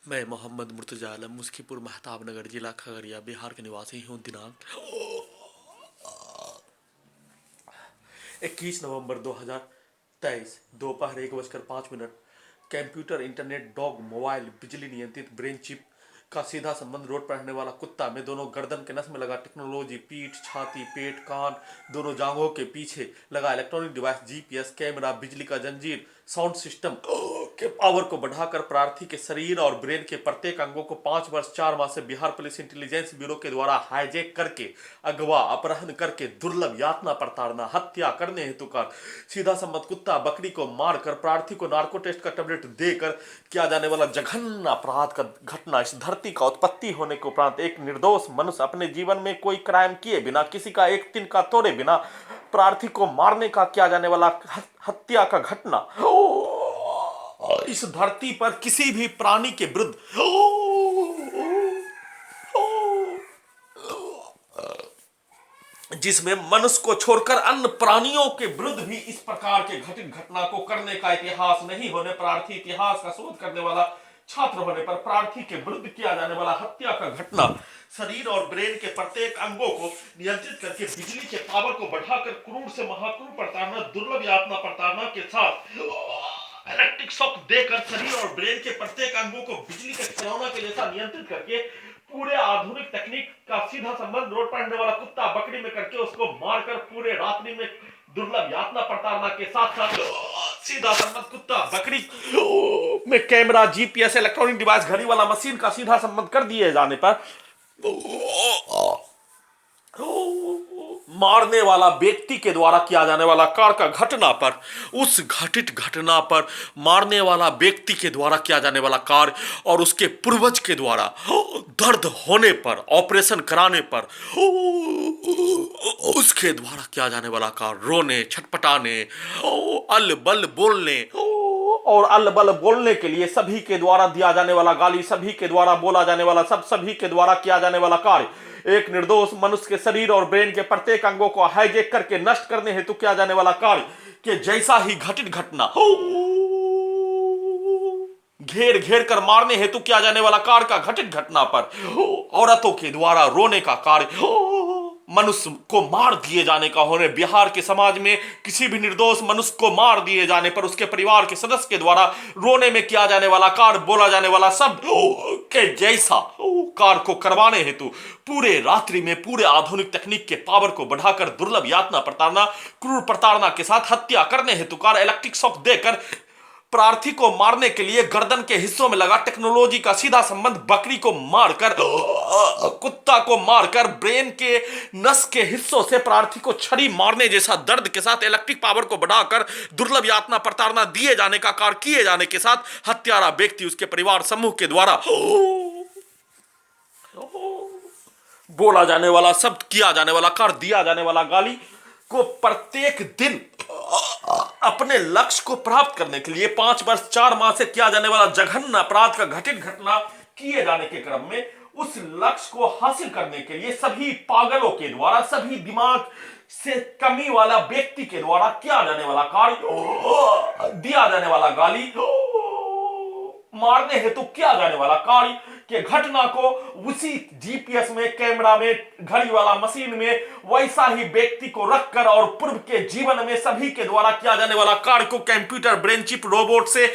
मैं मोहम्मद मुर्तजा आलम मुस्कीपुर महताब नगर जिला खगड़िया बिहार के निवासी हूँ। दिनांक 21 नवंबर 2023 दोपहर 1:05 कंप्यूटर इंटरनेट डॉग मोबाइल बिजली नियंत्रित ब्रेन चिप का सीधा संबंध रोड पर रहने वाला कुत्ता में दोनों गर्दन के नस में लगा टेक्नोलॉजी, पीठ, छाती, पेट, कान, दोनों जांघों के पीछे लगा इलेक्ट्रॉनिक डिवाइस, जीपीएस, कैमरा, बिजली का जंजीर, साउंड सिस्टम के पावर को बढ़ाकर प्रार्थी के शरीर और ब्रेन के प्रत्येक अंगों को 5 वर्ष 4 माह से बिहार पुलिस इंटेलिजेंस ब्यूरो के द्वारा हाईजैक करके अगवा अपहरण करके दुर्लभ यातना प्रताड़ना हत्या करने हेतु कर सीधा संबंध कुत्ता बकरी को मारकर प्रार्थी को नार्को टेस्ट का टेबलेट देकर किया जाने वाला जघन्य अपराध का घटना इस धरती का उत्पत्ति होने के उपरांत एक निर्दोष मनुष्य अपने जीवन में कोई क्राइम किए बिना किसी का एक दिन का तोड़े बिना प्रार्थी को मारने का किया जाने वाला हत्या का घटना इस धरती पर किसी भी प्राणी के विरुद्ध जिसमें मनुष्य को छोड़कर अन्य प्राणियों के विरुद्ध भी इस प्रकार के घटित घटना को करने का इतिहास नहीं होने, प्रार्थी इतिहास का शोध करने वाला छात्र होने पर प्रार्थी के विरुद्ध किया जाने वाला हत्या का घटना शरीर और ब्रेन के प्रत्येक अंगों को नियंत्रित करके बिजली के पावर को बढ़ाकर क्रूर से महाक्रूर प्रताड़ना, दुर्लभ यातना प्रताड़ना के साथ इलेक्ट्रिक शॉक देकर शरीर और ब्रेन के प्रत्येक अंगों को बिजली के खिलौना के जैसा नियंत्रित करके पूरे आधुनिक तकनीक का सीधा संबंध रोड पर रहने वाला कुत्ता बकरी में करके उसको मारकर पूरे रात्रि में दुर्लभ यातना प्रताड़ना के साथ साथ सीधा संबंध कुत्ता बकरी में कैमरा, जीपीएस, इलेक्ट्रॉनिक डिवाइस, घड़ी वाला मशीन का सीधा संबंध कर दिए जाने पर मारने वाला व्यक्ति के द्वारा किया जाने वाला कार्य का घटना पर उस घटित घटना पर मारने वाला व्यक्ति के द्वारा किया जाने वाला कार्य और उसके पूर्वज के द्वारा दर्द होने पर ऑपरेशन कराने पर उसके द्वारा किया जाने वाला कार्य रोने, छटपटाने, अल बल बोलने और अल बल बोलने के लिए सभी के द्वारा दिया जाने वाला गाली, सभी के द्वारा बोला जाने वाला सभी के द्वारा किया जाने वाला कार्य एक निर्दोष मनुष्य के शरीर और ब्रेन के प्रत्येक अंगों को हाईजैक करके नष्ट करने हेतु किया जाने वाला कार्य के जैसा ही घटित घटना घेर घेर कर मारने हेतु किया जाने वाला कार्य का घटित घटना पर औरतों के द्वारा रोने का कार्य मनुष्य को मार दिए जाने का होने, बिहार के समाज में किसी भी निर्दोष मनुष्य को मार दिए जाने पर उसके परिवार के सदस्य के द्वारा रोने में किया जाने वाला कार्य, बोला जाने वाला शब्द के जैसा कार्य को करवाने हेतु पूरे रात्रि में पूरे आधुनिक तकनीक के पावर को बढ़ाकर दुर्लभ यातना प्रताड़ना, क्रूर प्रताड़ना के साथ हत्या करने हेतु कार्य इलेक्ट्रिक शॉक देकर प्रार्थी को मारने के लिए गर्दन के हिस्सों में लगा टेक्नोलॉजी का सीधा संबंध बकरी को मारकर कुत्ता को मारकर ब्रेन के नस के हिस्सों से प्रार्थी को छड़ी मारने जैसा दर्द के साथ इलेक्ट्रिक पावर को बढ़ाकर दुर्लभ यातना प्रताड़ना दिए जाने का कार्य किए जाने के साथ हत्यारा व्यक्ति उसके परिवार समूह के द्वारा बोला जाने वाला शब्द, किया जाने वाला कार्य, दिया जाने वाला गाली को प्रत्येक दिन अपने लक्ष्य को प्राप्त करने के लिए 5 वर्ष 4 माह से किया जाने वाला जघन्य अपराध का घटित घटना किए जाने के क्रम में उस लक्ष्य को हासिल करने के लिए सभी पागलों के द्वारा, सभी दिमाग से कमी वाला व्यक्ति के द्वारा किया जाने वाला कार्य, दिया जाने वाला गाली, मारने हेतु किया जाने वाला कार्य के घटना को उसी जीपीएस में, कैमरा में, घड़ी वाला मशीन में वैसा ही व्यक्ति को रखकर और पूर्व के जीवन में सभी के द्वारा किया जाने वाला कार्य को कंप्यूटर ब्रेन चिप रोबोट से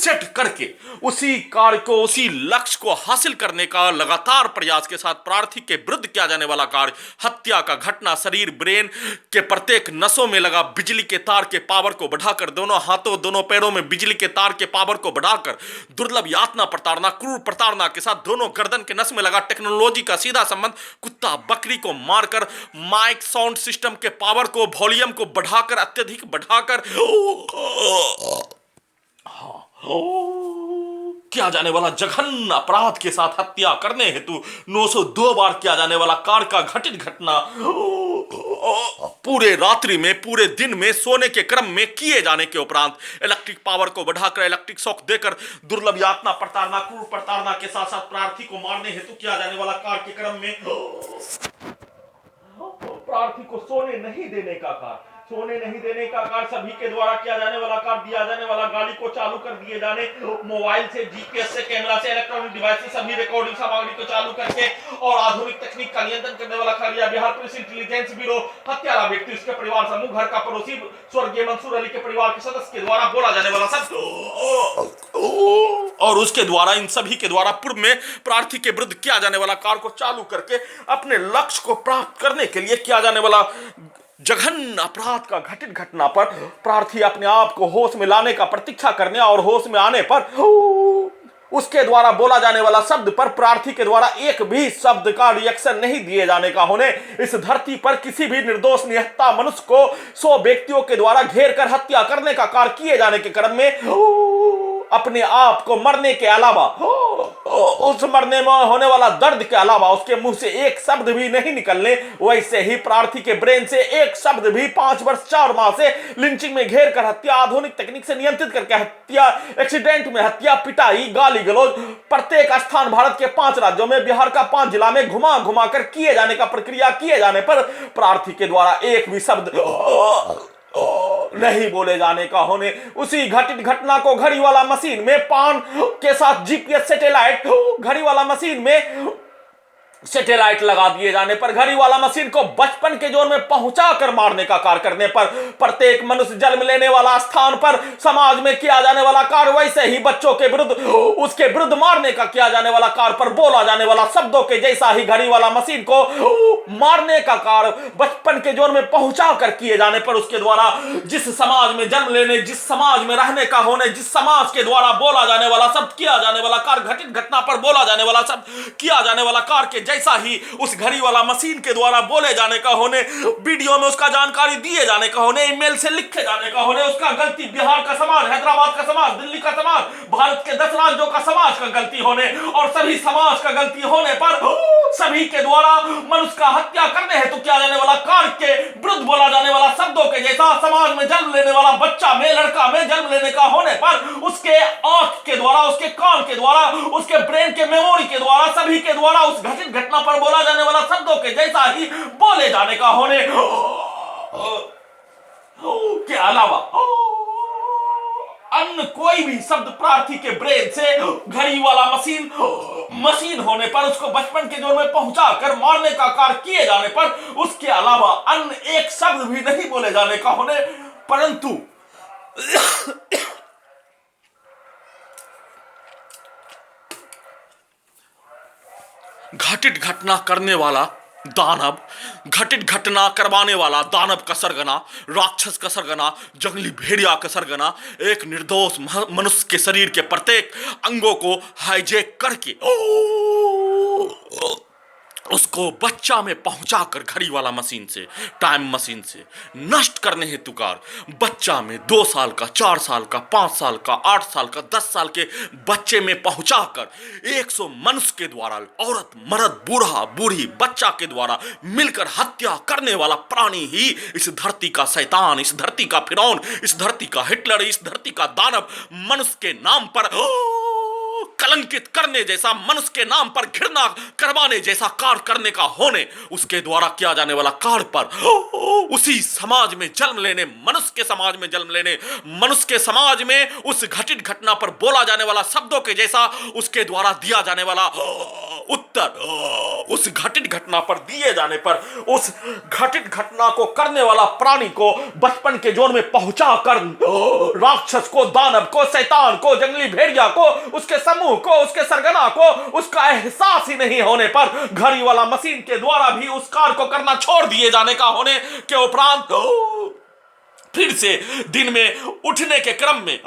सेट करके उसी कार्य को, उसी लक्ष्य को हासिल करने का लगातार प्रयास के साथ प्रार्थी के विरुद्ध किया जाने वाला कार्य हत्या का घटना शरीर ब्रेन के प्रत्येक नसों में लगा बिजली के तार के पावर को बढ़ाकर दोनों हाथों दोनों पैरों में बिजली के तार के पावर को बढ़ाकर दुर्लभ यातना प्रताड़ना, क्रूर प्रताड़ना के साथ दोनों गर्दन के नस में लगा टेक्नोलॉजी का सीधा संबंध कुत्ता बकरी को मारकर माइक साउंड सिस्टम के पावर को, वॉल्यूम को बढ़ाकर अत्यधिक बढ़ाकर किया जाने वाला जघन्य अपराध के साथ हत्या करने हेतु 902 बार किया जाने वाला कार्य का घटित घटना पूरे रात्रि में, पूरे दिन में सोने के क्रम में किए जाने के उपरांत इलेक्ट्रिक पावर को बढ़ाकर इलेक्ट्रिक शॉक देकर दुर्लभ यातना प्रताड़ना, क्रूर प्रताड़ना के साथ साथ प्रार्थी को मारने हेतु किया जाने वाला कार्य के क्रम में प्रार्थी को सोने नहीं देने का कार्य, सोने नहीं देने का कार्य सभी के द्वारा किया जाने वाला कार्य, दिया जाने वाला गाड़ी को चालू कर दिए जाने, मोबाइल से, जीपीएस से, कैमरा से, इलेक्ट्रॉनिक डिवाइस से सभी रिकॉर्डिंग सामग्री को चालू करके और आधुनिक तकनीक का नियंत्रण करने वाला Khagaria Bihar police intelligence bureau हत्यारा व्यक्ति, उसके परिवार समूह, घर का पड़ोसी स्वर्गीय मंसूर अली के परिवार के सदस्य के द्वारा बोला जाने वाला शब्द और उसके द्वारा इन सभी के द्वारा पूर्व में प्रार्थी के विरुद्ध किया जाने वाला कार्य को चालू करके अपने लक्ष्य को प्राप्त करने के लिए किया जाने वाला जघन्य अपराध का घटित घटना पर प्रार्थी अपने आप को होश में लाने का प्रतीक्षा करने और होश में आने पर उसके द्वारा बोला जाने वाला शब्द पर प्रार्थी के द्वारा एक भी शब्द का रिएक्शन नहीं दिए जाने का होने, इस धरती पर किसी भी निर्दोष निहत्था मनुष्य को 100 व्यक्तियों के द्वारा घेर कर हत्या करने का कार्य किए जाने के क्रम में अपने आप को मरने के अलावा, उस मरने में होने वाला दर्द के अलावा उसके मुंह से एक शब्द भी नहीं निकलने, वैसे ही प्रार्थी के ब्रेन से एक शब्द भी 5 वर्ष 4 माह से लिंचिंग में घेर कर हत्या, आधुनिक तकनीक से नियंत्रित करके हत्या, एक्सीडेंट में हत्या, पिटाई, गाली गलौज प्रत्येक स्थान भारत के 5 राज्यों में, बिहार का 5 जिला में घुमा घुमा कर किए जाने का प्रक्रिया किए जाने पर प्रार्थी के द्वारा एक भी शब्द नहीं बोले जाने का होने, उसी घटित घटना को घड़ी वाला मशीन में पान के साथ जीपीएस सैटेलाइट घड़ी वाला मशीन में सैटेलाइट लगा दिए जाने पर घड़ी वाला मशीन को बचपन के जोन में पहुंचा कर मारने का कार्य करने पर प्रत्येक मनुष्य जन्म लेने वाला स्थान पर समाज में किया जाने वाला कार्य, वैसे ही बच्चों के विरुद्ध उसके विरुद्ध मारने का किया जाने वाला कार्य पर बोला जाने वाला शब्दों के जैसा ही घड़ी वाला मशीन को मारने का कार्य बचपन के जोन में पहुंचा कर किए जाने पर उसके द्वारा जिस समाज में जन्म लेने, जिस समाज में रहने का होने, जिस समाज के द्वारा बोला जाने वाला शब्द, किया जाने वाला कार्य, घटित घटना पर बोला जाने वाला शब्द, किया जाने वाला कार्य के जैसा ही उस घड़ी वाला मशीन के द्वारा बोले जाने का होने, वीडियो में उसका जानकारी दिए जाने का होने, ईमेल से लिखे जाने का होने, उसका गलती बिहार का समाज, हैदराबाद का समाज, दिल्ली का समाज, भारत के 10 राज्यों का समाज का गलती होने और सभी समाज का गलती होने पर सभी के द्वारा मनुष्य का हत्या करने हेतु किया जाने वाला कार्य के विरुद्ध बोला जाने वाला शब्दों के जैसा समाज में जन्म लेने वाला बच्चा में, लड़का में जन्म लेने का होने पर उसके आंख के द्वारा, उसके कान के द्वारा, उसके ब्रेन के मेमोरी के द्वारा, सभी के द्वारा उस घटित घटना पर बोला जाने वाला शब्दों के जैसा ही बोले जाने का होने के अलावा अन्य कोई भी शब्द प्रार्थी के ब्रेन से घड़ी वाला मशीन होने पर उसको बचपन के जोर में पहुंचा कर मारने का कार्य किए जाने पर उसके अलावा अन्य एक शब्द भी नहीं बोले जाने का होने, परंतु घटित घटना करने वाला दानव, घटित घटना करवाने वाला दानव का सरगना, राक्षस का सरगना, जंगली भेड़िया का सरगना एक निर्दोष मनुष्य के शरीर के प्रत्येक अंगों को हाईजैक करके उसको बच्चा में पहुंचाकर घड़ी वाला मशीन से, टाइम मशीन से नष्ट करने हेतु कार्य बच्चा में 2 साल का, 4 साल का, 5 साल का, 8 साल का, 10 साल के बच्चे में पहुंचाकर 100 मनुष्य के द्वारा औरत, मर्द, बूढ़ा, बूढ़ी, बच्चा के द्वारा मिलकर हत्या करने वाला प्राणी ही इस धरती का शैतान, इस धरती का फिरौन, इस धरती का हिटलर, इस धरती का दानव, मनुष्य के नाम पर कलंकित करने जैसा, मनुष्य के नाम पर घृणा करवाने जैसा कार्य करने का होने, उसके द्वारा किया जाने वाला कार्य पर उसी समाज में जन्म लेने, मनुष्य के समाज में जन्म लेने, मनुष्य के समाज में उस घटित घटना पर बोला जाने वाला शब्दों के जैसा उसके द्वारा दिया जाने वाला उत्तर, उस घटित घटना पर दिए जाने पर उस घटित घटना को करने वाला प्राणी को बचपन के जोन में पहुंचाकर राक्षस को, दानव को, शैतान को, जंगली भेड़िया को, उसके समूह को, उसके सरगना को उसका एहसास ही नहीं होने पर घड़ी वाला मशीन के द्वारा भी उस कार्य को करना छोड़ दिए जाने का होने के उपरांत फिर से दिन में उठने के क्रम में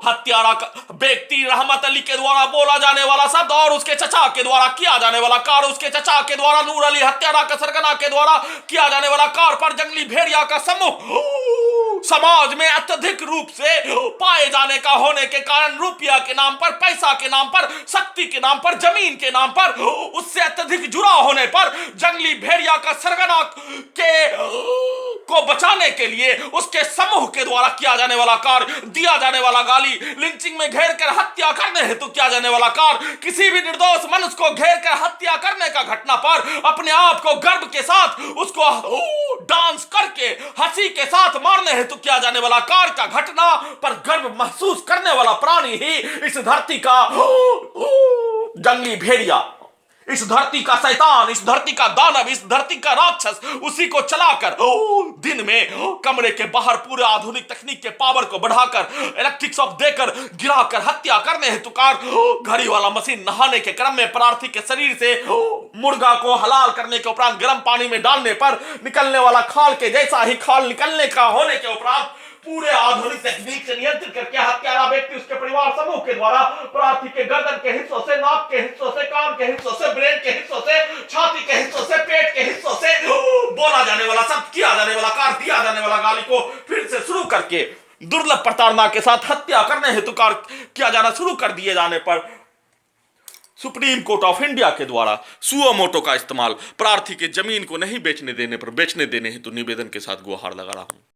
हत्यारा व्यक्ति रहमत अली के द्वारा बोला जाने वाला शब्द और उसके चचा के द्वारा किया जाने वाला कार्य, उसके चचा के द्वारा नूर अली हत्यारा का सरगना के द्वारा किया जाने वाला कार्य पर जंगली भेड़िया का समूह समाज में अत्यधिक रूप से पाए जाने का होने के कारण रुपया के नाम पर, पैसा के नाम पर, शक्ति के नाम पर, जमीन के नाम पर उससे अत्यधिक जुड़ा होने पर जंगली भेड़िया का सरगना के को बचाने के लिए उसके समूह के द्वारा किया जाने वाला कार्य, दिया जाने वाला गाली, लिंचिंग में घेर कर हत्या करने हेतु किया जाने वाला कार्य, किसी भी निर्दोष मनुष्य को घेर कर हत्या करने का घटना पर अपने आप को गर्व के साथ उसको डांस करके हंसी के साथ मारने हेतु किया जाने वाला कार्य का घटना पर गर्व महसूस करने वाला प्राणी ही इस धरती का जंगली भेड़िया, इस धरती का शैतान, इस धरती का दानव, इस धरती का राक्षस, उसी को चलाकर दिन में कमरे के बाहर पूरे आधुनिक तकनीक के पावर को बढ़ाकर इलेक्ट्रिक शॉक देकर गिराकर हत्या करने हेतु घड़ी वाला मशीन नहाने के क्रम में प्रार्थी के शरीर से मुर्गा को हलाल करने के उपरांत गर्म पानी में डालने पर निकलने वाला खाल के जैसा ही खाल निकलने का होने के उपरांत पूरे आधुनिक तकनीक से नियंत्रित करके हत्यारा व्यक्ति उसके परिवार समूह के द्वारा प्रार्थी के गर्दन के हिस्सों से, नाक के हिस्सों से, कान के हिस्सों से, ब्रेन के हिस्सों से, छाती के हिस्सों से, पेट के हिस्सों से बोला जाने वाला शब्द, किया जाने वाला कार्य, दिया जाने वाला गाली को फिर से शुरू करके दुर्लभ प्रताड़ना के साथ हत्या करने हेतु कार्य किया जाना शुरू कर दिए जाने पर सुप्रीम कोर्ट ऑफ इंडिया के द्वारा सुओ मोटो का इस्तेमाल प्रार्थी के जमीन को नहीं बेचने देने पर बेचने देने हेतु निवेदन के साथ गुहार लगा रहा हूं।